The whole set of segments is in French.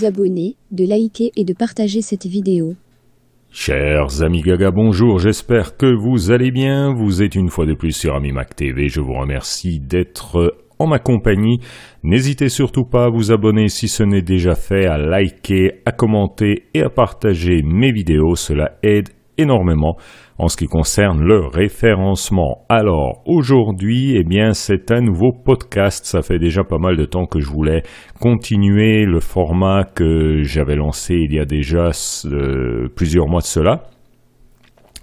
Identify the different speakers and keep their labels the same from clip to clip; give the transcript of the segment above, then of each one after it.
Speaker 1: vous abonner, de liker et de partager cette vidéo.
Speaker 2: Chers amis Gaga, bonjour, j'espère que vous allez bien. Vous êtes une fois de plus sur AmiMac TV. Je vous remercie d'être en ma compagnie. N'hésitez surtout pas à vous abonner si ce n'est déjà fait, à liker, à commenter et à partager mes vidéos. Cela aide énormément en ce qui concerne le référencement. Alors aujourd'hui, c'est un nouveau podcast. Ça fait déjà pas mal de temps que je voulais continuer le format que j'avais lancé il y a déjà plusieurs mois de cela,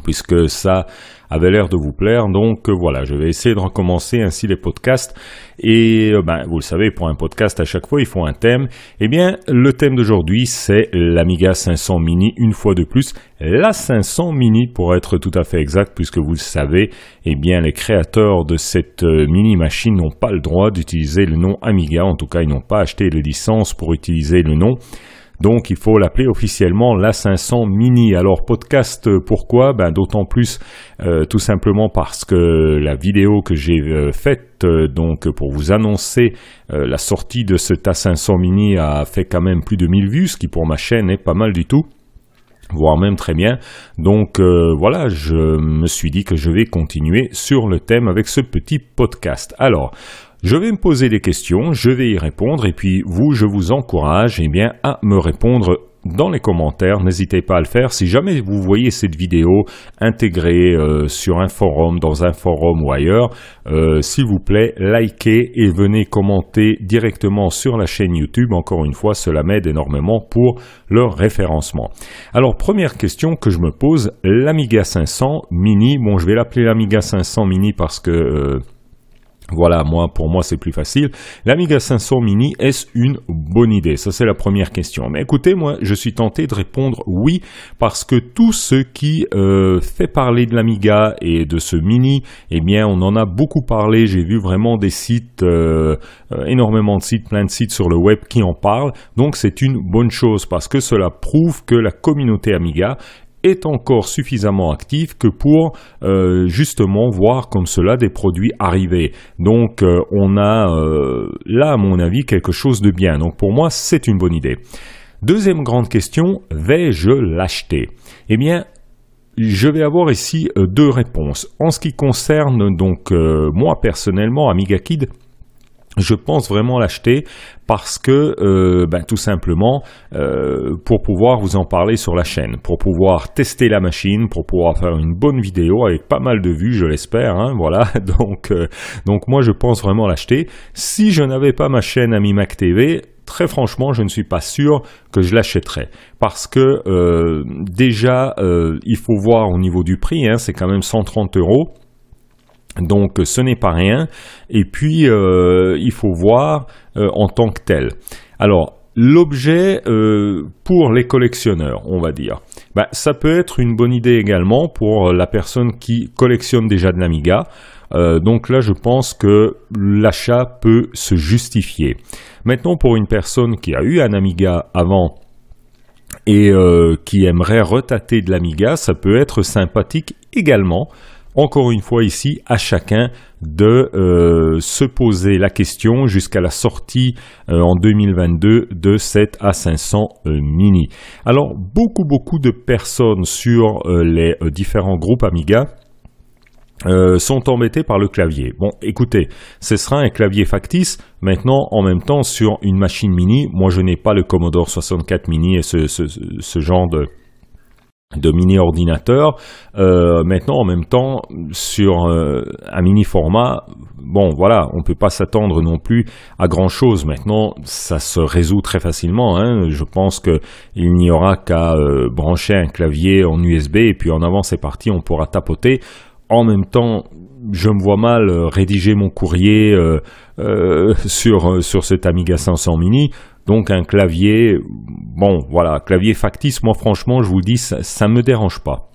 Speaker 2: puisque ça avait l'air de vous plaire. Donc voilà, je vais essayer de recommencer ainsi les podcasts. Et vous le savez, pour un podcast, à chaque fois, il faut un thème. Le thème d'aujourd'hui, c'est l'Amiga 500 Mini, une fois de plus. La 500 Mini, pour être tout à fait exact, puisque vous le savez, les créateurs de cette mini-machine n'ont pas le droit d'utiliser le nom Amiga. En tout cas, ils n'ont pas acheté les licences pour utiliser le nom. Donc, il faut l'appeler officiellement la 500 Mini. Alors, podcast, pourquoi? D'autant plus, tout simplement parce que la vidéo que j'ai faite, pour vous annoncer la sortie de ce A500 Mini a fait quand même plus de 1000 vues, ce qui pour ma chaîne est pas mal du tout, voire même très bien. Donc voilà, je me suis dit que je vais continuer sur le thème avec ce petit podcast. Alors, je vais me poser des questions, je vais y répondre, et puis vous, je vous encourage à me répondre dans les commentaires. N'hésitez pas à le faire. Si jamais vous voyez cette vidéo intégrée sur un forum, dans un forum ou ailleurs, s'il vous plaît, likez et venez commenter directement sur la chaîne YouTube. Encore une fois, cela m'aide énormément pour le référencement. Alors, première question que je me pose, l'Amiga 500 Mini. Bon, je vais l'appeler l'Amiga 500 Mini parce que... Voilà, pour moi, c'est plus facile. L'Amiga 500 Mini, est-ce une bonne idée? Ça, c'est la première question. Mais écoutez, moi, je suis tenté de répondre oui, parce que tout ce qui fait parler de l'Amiga et de ce Mini, on en a beaucoup parlé. J'ai vu vraiment des sites, énormément de sites, plein de sites sur le web qui en parlent. Donc, c'est une bonne chose, parce que cela prouve que la communauté Amiga est encore suffisamment actif que pour justement voir comme cela des produits arriver. Donc on a là à mon avis quelque chose de bien. Donc pour moi c'est une bonne idée. Deuxième grande question, vais-je l'acheter? Je vais avoir ici deux réponses. En ce qui concerne moi personnellement, Amiga Kid, je pense vraiment l'acheter parce que, tout simplement, pour pouvoir vous en parler sur la chaîne, pour pouvoir tester la machine, pour pouvoir faire une bonne vidéo avec pas mal de vues, je l'espère, voilà. Donc moi, je pense vraiment l'acheter. Si je n'avais pas ma chaîne AmiMac TV, très franchement, je ne suis pas sûr que je l'achèterais parce que déjà, il faut voir au niveau du prix, c'est quand même 130 €. Donc ce n'est pas rien, et puis il faut voir en tant que tel. Alors l'objet pour les collectionneurs, on va dire, ça peut être une bonne idée également pour la personne qui collectionne déjà de l'Amiga. Donc là je pense que l'achat peut se justifier. Maintenant pour une personne qui a eu un Amiga avant et qui aimerait retâter de l'Amiga, ça peut être sympathique également. Encore une fois ici, à chacun de se poser la question jusqu'à la sortie en 2022 de cette A500 Mini. Alors, beaucoup de personnes sur les différents groupes Amiga sont embêtés par le clavier. Bon, écoutez, ce sera un clavier factice. Maintenant, en même temps, sur une machine Mini, moi je n'ai pas le Commodore 64 Mini et ce genre de mini ordinateur. Maintenant, en même temps, sur un mini format, bon voilà, on peut pas s'attendre non plus à grand chose. Maintenant, ça se résout très facilement. Je pense que il n'y aura qu'à brancher un clavier en USB et puis en avant c'est parti, on pourra tapoter. En même temps, je me vois mal rédiger mon courrier sur cet Amiga 500 Mini. Donc un clavier, bon voilà, clavier factice, moi franchement je vous le dis, ça me dérange pas.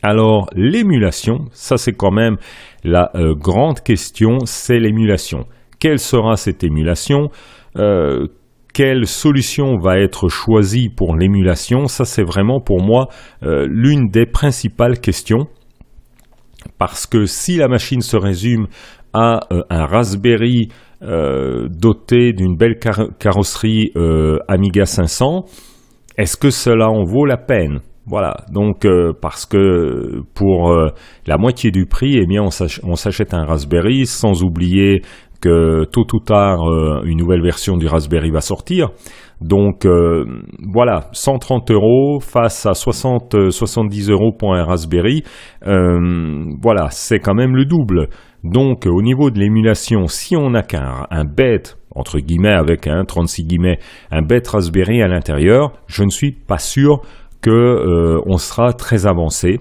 Speaker 2: Alors l'émulation, ça c'est quand même la grande question, c'est l'émulation. Quelle sera cette émulation? Quelle solution va être choisie pour l'émulation? Ça c'est vraiment pour moi l'une des principales questions. Parce que si la machine se résume à un Raspberry doté d'une belle carrosserie Amiga 500, est-ce que cela en vaut la peine? Voilà, donc parce que pour la moitié du prix, eh bien on s'achète un Raspberry, sans oublier que tôt ou tard une nouvelle version du Raspberry va sortir. Donc voilà, 130 € face à 70 € pour un Raspberry, voilà, c'est quand même le double. Donc au niveau de l'émulation, si on n'a qu'un bête, entre guillemets avec un 36 guillemets, un bête Raspberry à l'intérieur, je ne suis pas sûr que on sera très avancé.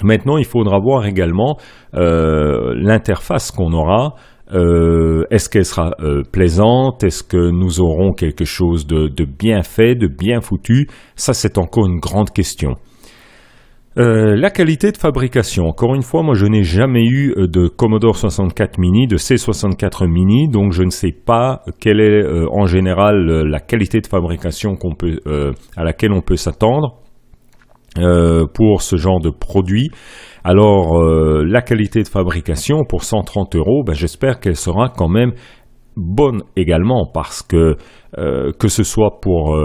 Speaker 2: Maintenant, il faudra voir également l'interface qu'on aura. Est-ce qu'elle sera plaisante? Est-ce que nous aurons quelque chose de bien fait, de bien foutu? Ça, c'est encore une grande question. La qualité de fabrication. Encore une fois, moi, je n'ai jamais eu de Commodore 64 Mini, de C64 Mini, donc je ne sais pas quelle est en général la qualité de fabrication à laquelle on peut s'attendre pour ce genre de produit. Alors, la qualité de fabrication pour 130 €, ben, j'espère qu'elle sera quand même bonne également, parce que ce soit pour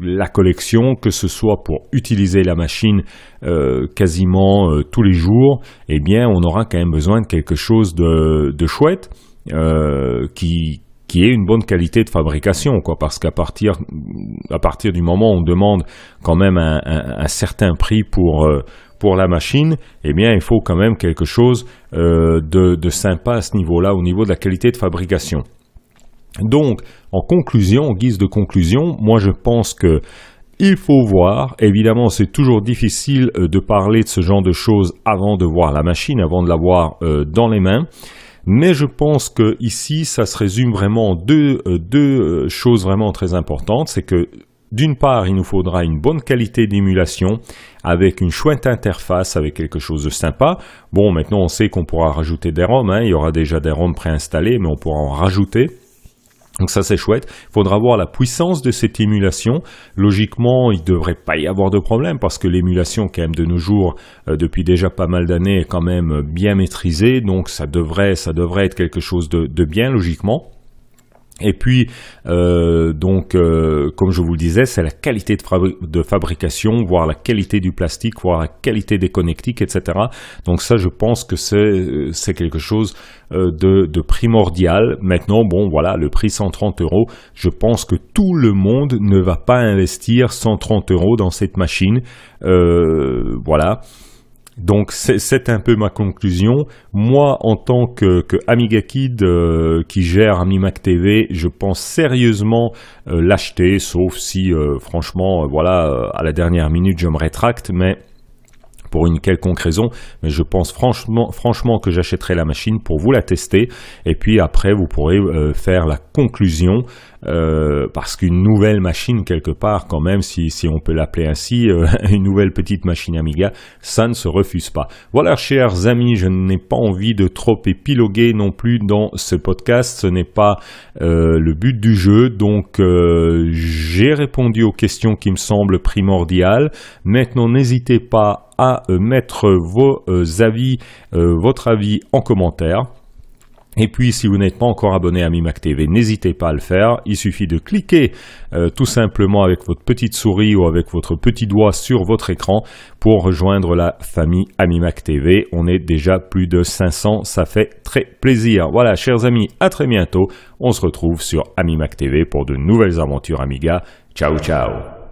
Speaker 2: la collection, que ce soit pour utiliser la machine quasiment tous les jours, eh bien on aura quand même besoin de quelque chose de chouette qui ait une bonne qualité de fabrication, quoi, parce qu'à partir du moment où on demande quand même un certain prix pour la machine, eh bien il faut quand même quelque chose de sympa à ce niveau-là, au niveau de la qualité de fabrication. Donc, en conclusion, en guise de conclusion, moi je pense que il faut voir. Évidemment, c'est toujours difficile de parler de ce genre de choses avant de voir la machine, avant de l'avoir dans les mains. Mais je pense que ici, ça se résume vraiment en deux choses vraiment très importantes. C'est que d'une part, il nous faudra une bonne qualité d'émulation avec une chouette interface, avec quelque chose de sympa. Bon, maintenant, on sait qu'on pourra rajouter des ROM. Il y aura déjà des ROM préinstallés, mais on pourra en rajouter. Donc ça, c'est chouette. Il faudra voir la puissance de cette émulation. Logiquement, il ne devrait pas y avoir de problème parce que l'émulation, quand même, de nos jours, depuis déjà pas mal d'années, est quand même bien maîtrisée. Donc ça devrait être quelque chose de bien, logiquement. Et puis, comme je vous le disais, c'est la qualité de fabrication, voire la qualité du plastique, voire la qualité des connectiques, etc. Donc ça, je pense que c'est quelque chose de primordial. Maintenant, bon, voilà, le prix 130 €, je pense que tout le monde ne va pas investir 130 € dans cette machine. Voilà. Donc c'est un peu ma conclusion. Moi, en tant que Amiga Kid qui gère AmiMac TV, je pense sérieusement l'acheter, sauf si franchement, voilà, à la dernière minute je me rétracte, mais pour une quelconque raison, mais je pense franchement que j'achèterai la machine pour vous la tester, et puis après vous pourrez faire la conclusion, parce qu'une nouvelle machine quelque part quand même, si on peut l'appeler ainsi, une nouvelle petite machine Amiga, ça ne se refuse pas. Voilà, chers amis, je n'ai pas envie de trop épiloguer non plus dans ce podcast, ce n'est pas le but du jeu, donc j'ai répondu aux questions qui me semblent primordiales. Maintenant, n'hésitez pas à mettre votre avis en commentaire. Et puis, si vous n'êtes pas encore abonné à AmiMac TV, n'hésitez pas à le faire. Il suffit de cliquer tout simplement avec votre petite souris ou avec votre petit doigt sur votre écran pour rejoindre la famille AmiMac TV. On est déjà plus de 500, ça fait très plaisir. Voilà, chers amis, à très bientôt. On se retrouve sur AmiMac TV pour de nouvelles aventures Amiga. Ciao, ciao.